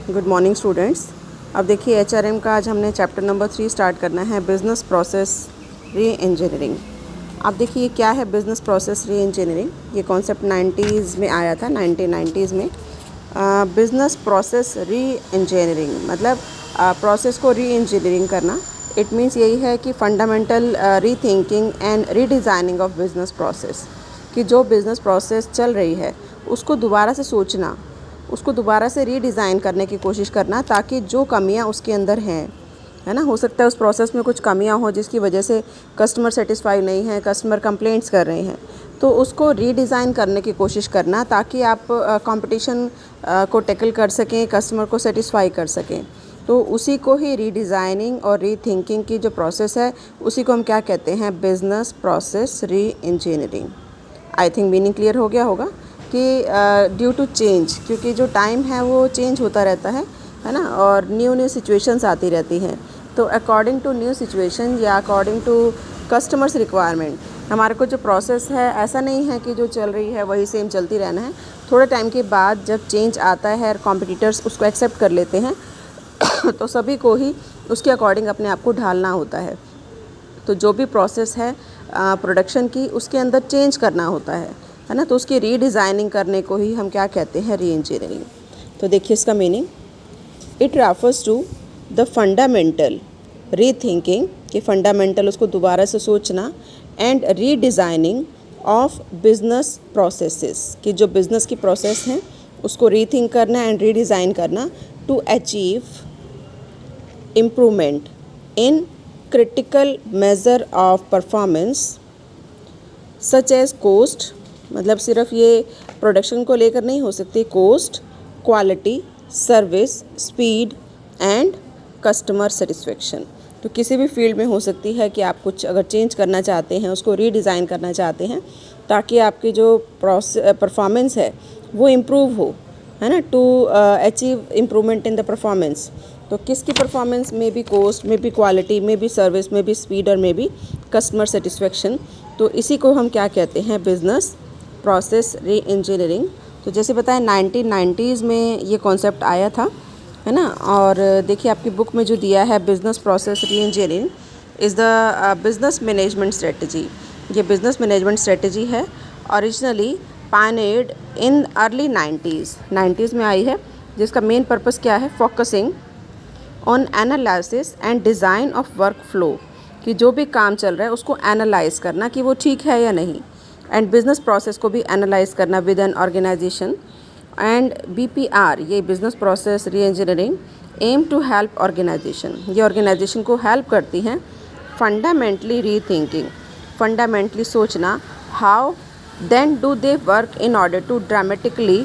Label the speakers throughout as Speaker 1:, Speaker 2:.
Speaker 1: Good morning students. अब देखिए HRM का आज हमने चैप्टर नंबर 3 स्टार्ट करना है, बिज़नेस प्रोसेस री इंजीनियरिंग। अब देखिए क्या है बिज़नेस प्रोसेस री इंजीनियरिंग। ये कॉन्सेप्ट 90s में आया था, 1990s में। बिज़नेस प्रोसेस री इंजीनियरिंग मतलब प्रोसेस को री इंजीनियरिंग करना। इट मीन्स यही है कि fundamental rethinking and redesigning of business process, कि जो बिज़नेस प्रोसेस चल रही है उसको दोबारा से सोचना, उसको दोबारा से रीडिज़ाइन करने की कोशिश करना, ताकि जो कमियां उसके अंदर हैं, है ना, हो सकता है उस प्रोसेस में कुछ कमियां हो जिसकी वजह से कस्टमर सेटिस्फाई नहीं है, कस्टमर कंप्लेंट्स कर रहे हैं, तो उसको रीडिज़ाइन करने की कोशिश करना ताकि आप कंपटीशन को टैकल कर सकें, कस्टमर को सेटिस्फाई कर सकें। तो उसी को ही रीडिज़ाइनिंग और रीथिंकिंग की जो प्रोसेस है उसी को हम क्या कहते हैं, बिज़नेस प्रोसेस री engineering. I think meaning clear हो गया होगा कि ड्यू टू चेंज, क्योंकि जो टाइम है वो चेंज होता रहता है ना, और न्यू सिचुएशंस आती रहती हैं। तो अकॉर्डिंग टू न्यू सिचुएशन या अकॉर्डिंग टू कस्टमर्स रिक्वायरमेंट हमारे को जो प्रोसेस है, ऐसा नहीं है कि जो चल रही है वही सेम चलती रहना है। थोड़े टाइम के बाद जब चेंज आता है और कॉम्पिटिटर्स उसको एक्सेप्ट कर लेते हैं तो सभी को ही उसके अकॉर्डिंग अपने आप को ढालना होता है। तो जो भी प्रोसेस है प्रोडक्शन की, उसके अंदर चेंज करना होता है ना, तो उसकी रीडिज़ाइनिंग करने को ही हम क्या कहते हैं, री इंजीनियरिंग। तो देखिए इसका meaning, it refers to the fundamental rethinking, कि फंडामेंटल उसको दोबारा से सोचना, and redesigning of business processes, कि जो बिज़नेस की प्रोसेस हैं उसको रीथिंक करना एंड रीडिज़ाइन करना, to achieve improvement in critical measure of performance such as cost, मतलब सिर्फ ये प्रोडक्शन को लेकर नहीं हो सकती, cost, quality, service, speed and customer satisfaction. तो किसी भी फील्ड में हो सकती है कि आप कुछ अगर चेंज करना चाहते हैं, उसको रीडिज़ाइन करना चाहते हैं ताकि आपकी जो परफॉर्मेंस है वो इम्प्रूव हो, है ना, to achieve improvement in the performance. तो किसकी परफॉर्मेंस में भी, कोस्ट में भी, क्वालिटी में भी, सर्विस में भी, स्पीड और में भी कस्टमर सेटिस्फेक्शन। तो इसी को हम क्या कहते हैं, बिज़नेस प्रोसेस री इंजीनियरिंग। तो जैसे बताएं 1990s में ये कॉन्सेप्ट आया था, है ना। और देखिए आपकी बुक में जो दिया है, बिज़नेस प्रोसेस री engineering is the business management strategy. ये बिज़नेस मैनेजमेंट स्ट्रेटजी है, originally pioneered in early 90s में आई है, जिसका मेन पर्पस क्या है, focusing on analysis and design of work flow, कि जो भी काम चल रहा है उसको एनालाइज करना कि वो ठीक है या नहीं, एंड बिज़नेस प्रोसेस को भी एनालाइज करना with an organisation. And BPR, ये business process reengineering aim to help organisation, ये ऑर्गेनाइजेशन को हेल्प करती हैं फंडामेंटली री थिंकिंग, फंडामेंटली सोचना, how then do they work in order to dramatically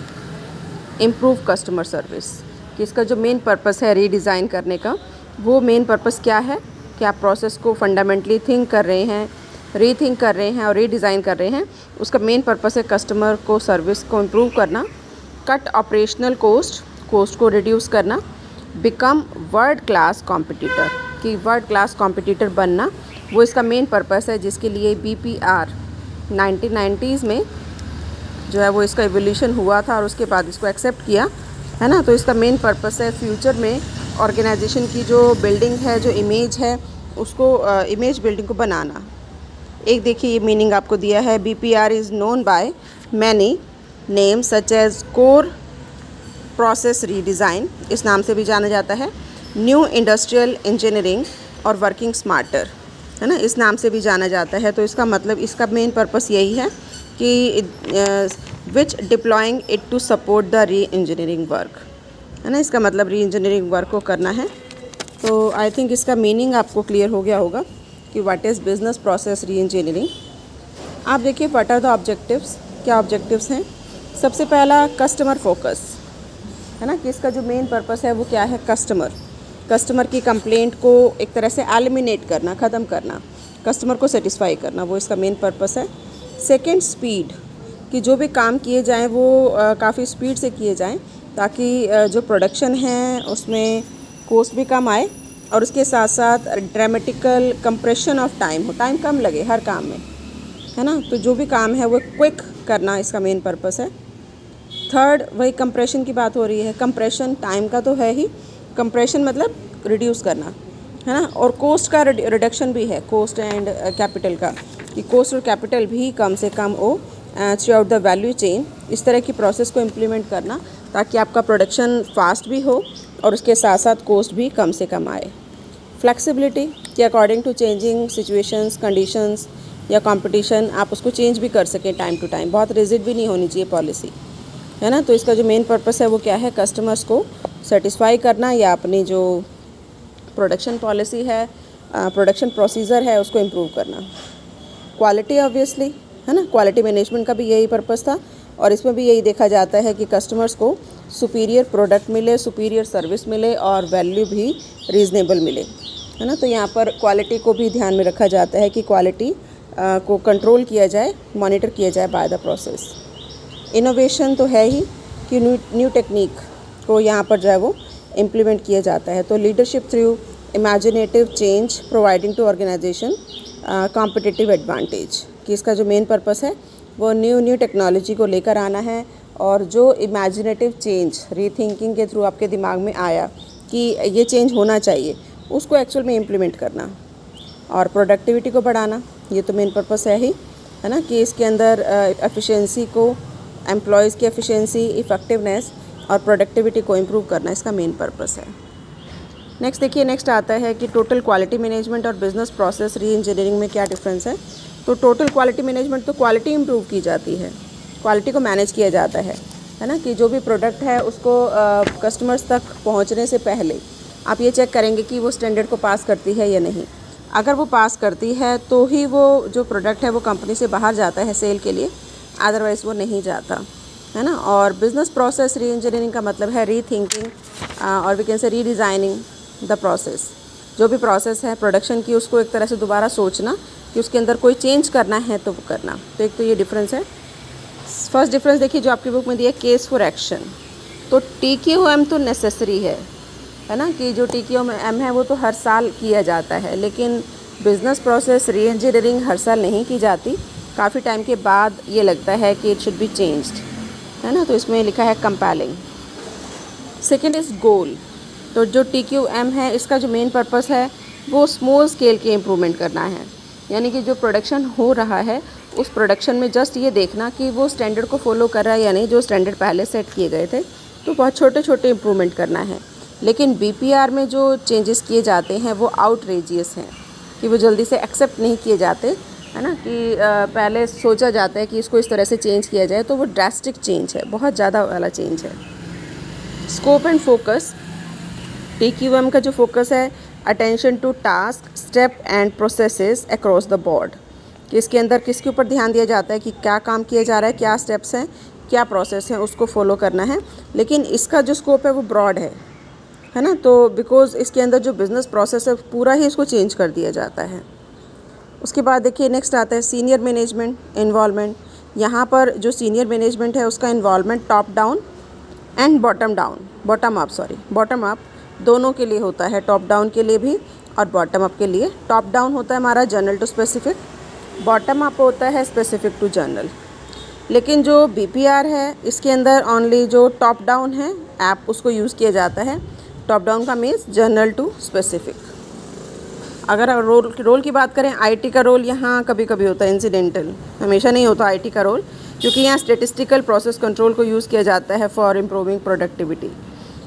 Speaker 1: improve customer service. कि इसका जो main purpose है रीडिज़ाइन करने का, वो मेन पर्पस क्या है कि आप प्रोसेस को फंडामेंटली थिंक कर रहे हैं, रीथिंक कर रहे हैं और रीडिज़ाइन कर रहे हैं। उसका मेन पर्पस है कस्टमर को सर्विस को इम्प्रूव करना, कट ऑपरेशनल कोस्ट को रिड्यूस करना, बिकम वर्ल्ड क्लास कॉम्पिटिटर, कि वर्ल्ड क्लास कॉम्पिटिटर बनना, वो इसका मेन पर्पस है, जिसके लिए BPR 1990s में जो है वो इसका एवोल्यूशन हुआ था और उसके बाद इसको एक्सेप्ट किया, है ना। तो इसका मेन पर्पस है फ्यूचर में ऑर्गेनाइजेशन की जो बिल्डिंग है, जो इमेज है, उसको इमेज बिल्डिंग को बनाना। एक देखिए ये मीनिंग आपको दिया है, BPR is known by many name such as core process redesign, इस नाम से भी जाना जाता है, न्यू इंडस्ट्रियल इंजीनियरिंग और वर्किंग स्मार्टर, है ना, इस नाम से भी जाना जाता है। तो इसका मतलब, इसका मेन पर्पस यही है कि which deploying it to support the reengineering work, है ना, इसका मतलब री इंजीनियरिंग वर्क को करना है। तो आई थिंक इसका मीनिंग आपको क्लियर हो गया होगा कि व्हाट इज़ बिज़नेस प्रोसेस री इंजीनियरिंग। आप देखिए व्हाट आर द ऑब्जेक्टिव्स, क्या ऑब्जेक्टिव्स हैं। सबसे पहला कस्टमर फोकस, है ना, कि इसका जो मेन पर्पस है वो क्या है, कस्टमर की कंप्लेंट को एक तरह से एलिमिनेट करना, ख़त्म करना, कस्टमर को सेटिस्फाई करना, वो इसका मेन पर्पस है। सेकेंड, स्पीड, कि जो भी काम किए जाएँ वो काफ़ी स्पीड से किए जाएँ ताकि जो प्रोडक्शन है उसमें कॉस्ट भी कम आए और उसके साथ साथ ड्रामेटिकल कंप्रेशन ऑफ टाइम हो, टाइम कम लगे हर काम में, है ना। तो जो भी काम है वो क्विक करना इसका मेन पर्पस है। थर्ड वही कंप्रेशन की बात हो रही है। कंप्रेशन टाइम का तो है ही, कंप्रेशन मतलब रिड्यूस करना, है ना। और कोस्ट का रिडक्शन भी है, कोस्ट एंड कैपिटल का, कि कोस्ट और कैपिटल भी कम से कम हो through out the value chain. इस तरह की प्रोसेस को इम्प्लीमेंट करना ताकि आपका प्रोडक्शन फास्ट भी हो और उसके साथ साथ कोस्ट भी कम से कम आए। फ्लेक्सिबिलिटी कि according to changing situations, conditions या कंपटीशन आप उसको चेंज भी कर सकें टाइम टू टाइम। बहुत रिजिड भी नहीं होनी चाहिए पॉलिसी, है ना। तो इसका जो मेन पर्पस है वो क्या है, कस्टमर्स को सेटिस्फाई करना या अपनी जो प्रोडक्शन पॉलिसी है, प्रोडक्शन प्रोसीजर है, उसको इम्प्रूव करना। क्वालिटी ऑब्वियसली, है ना, क्वालिटी मैनेजमेंट का भी यही पर्पस था और इसमें भी यही देखा जाता है कि कस्टमर्स को सुपीरियर प्रोडक्ट मिले, सुपीरियर सर्विस मिले और वैल्यू भी रीज़नेबल मिले, है ना। तो यहाँ पर क्वालिटी को भी ध्यान में रखा जाता है कि क्वालिटी को कंट्रोल किया जाए, मॉनिटर किया जाए बाय द प्रोसेस। इनोवेशन तो है ही कि न्यू टेक्निक को यहाँ पर जो है वो इम्प्लीमेंट किया जाता है। तो leadership through imaginative change providing to organisation competitive advantage, कि इसका जो मेन पर्पस है वो न्यू टेक्नोलॉजी को लेकर आना है और जो इमेजिनेटिव चेंज रीथिंकिंग के थ्रू आपके दिमाग में आया कि ये चेंज होना चाहिए, उसको एक्चुअल में इम्प्लीमेंट करना। और प्रोडक्टिविटी को बढ़ाना, ये तो मेन पर्पस है ही, है ना, कि इसके अंदर एफिशिएंसी को, एम्प्लॉयज़ की एफिशिएंसी, इफ़ेक्टिवनेस और प्रोडक्टिविटी को इम्प्रूव करना इसका मेन पर्पस है। नेक्स्ट देखिए, नेक्स्ट आता है कि टोटल क्वालिटी मैनेजमेंट और बिज़नेस प्रोसेस री इंजीनियरिंग में क्या डिफरेंस है। तो टोटल क्वालिटी मैनेजमेंट तो क्वालिटी इम्प्रूव की जाती है, क्वालिटी को मैनेज किया जाता है ना, कि जो भी प्रोडक्ट है उसको कस्टमर्स तक पहुंचने से पहले आप ये चेक करेंगे कि वो स्टैंडर्ड को पास करती है या नहीं। अगर वो पास करती है तो ही वो जो प्रोडक्ट है वो कंपनी से बाहर जाता है सेल के लिए, अदरवाइज़ वो नहीं जाता, है ना। और बिज़नेस प्रोसेस री इंजीनियरिंग का मतलब है री थिंकिंग और वी कैन से री डिज़ाइनिंग द प्रोसेस। जो भी प्रोसेस है प्रोडक्शन की, उसको एक तरह से दोबारा सोचना कि उसके अंदर कोई चेंज करना है तो वो करना। तो एक तो ये डिफरेंस है। फर्स्ट डिफरेंस देखिए जो आपकी बुक में दिया, केस फॉर एक्शन। तो TQM तो नेसेसरी है ना, कि जो TQM है वो तो हर साल किया जाता है, लेकिन बिज़नेस प्रोसेस री इंजीनियरिंग हर साल नहीं की जाती, काफ़ी टाइम के बाद ये लगता है कि इट शुड बी चेंज्ड, है ना। तो इसमें लिखा है कंपेलिंग। सेकेंड इज़ गोल। तो जो TQM है इसका जो मेन पर्पस है वो स्मॉल स्केल के इम्प्रूवमेंट करना है, यानी कि जो प्रोडक्शन हो रहा है उस प्रोडक्शन में जस्ट ये देखना कि वो स्टैंडर्ड को फॉलो कर रहा है या नहीं। जो स्टैंडर्ड पहले सेट किए गए थे तो बहुत छोटे छोटे इम्प्रूवमेंट करना है। लेकिन BPR में जो चेंजेस किए जाते हैं वो आउटरेजियस हैं, कि वो जल्दी से एक्सेप्ट नहीं किए जाते, है ना, कि पहले सोचा जाता है कि इसको इस तरह से चेंज किया जाए, तो वो ड्रास्टिक चेंज है, बहुत ज़्यादा वाला चेंज है। Scope and focus. TQM का जो फोकस है, attention to task, step and processes across the board, कि इसके अंदर किसके ऊपर ध्यान दिया जाता है कि क्या काम किया जा रहा है, क्या स्टेप्स हैं, क्या प्रोसेस है, उसको फॉलो करना है। लेकिन इसका जो स्कोप है वो ब्रॉड है ना। तो बिकॉज़ इसके अंदर जो बिज़नेस प्रोसेस है पूरा ही इसको चेंज कर दिया जाता है। उसके बाद देखिए नेक्स्ट आता है सीनियर मैनेजमेंट इन्वॉल्वमेंट। यहाँ पर जो सीनियर मैनेजमेंट है उसका involvement top down and bottom up दोनों के लिए होता है, टॉप डाउन के लिए भी और बॉटम अप के लिए। टॉप डाउन होता है हमारा general to specific, bottom up होता है स्पेसिफिक टू जनरल। लेकिन जो BPR है इसके अंदर ओनली जो टॉप डाउन है ऐप उसको यूज़ किया जाता है। टॉप डाउन का मीन्स जनरल टू स्पेसिफिक। अगर रोल की बात करें, IT का रोल यहाँ कभी कभी होता है इंसिडेंटल, हमेशा नहीं होता IT का रोल, क्योंकि यहाँ स्टेटिस्टिकल प्रोसेस कंट्रोल को यूज़ किया जाता है फॉर इम्प्रूविंग प्रोडक्टिविटी।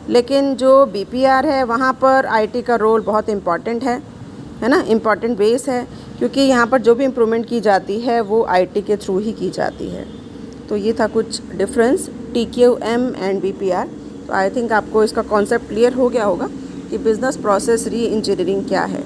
Speaker 1: लेकिन जो BPR है वहाँ पर IT का रोल बहुत इम्पॉर्टेंट है ना, इम्पॉर्टेंट बेस है, क्योंकि यहाँ पर जो भी इम्प्रूवमेंट की जाती है वो IT के थ्रू ही की जाती है। तो ये था कुछ डिफरेंस TQM एंड BPR। तो आई थिंक आपको इसका कॉन्सेप्ट क्लियर हो गया होगा कि बिज़नेस प्रोसेस री इंजीनियरिंग क्या है।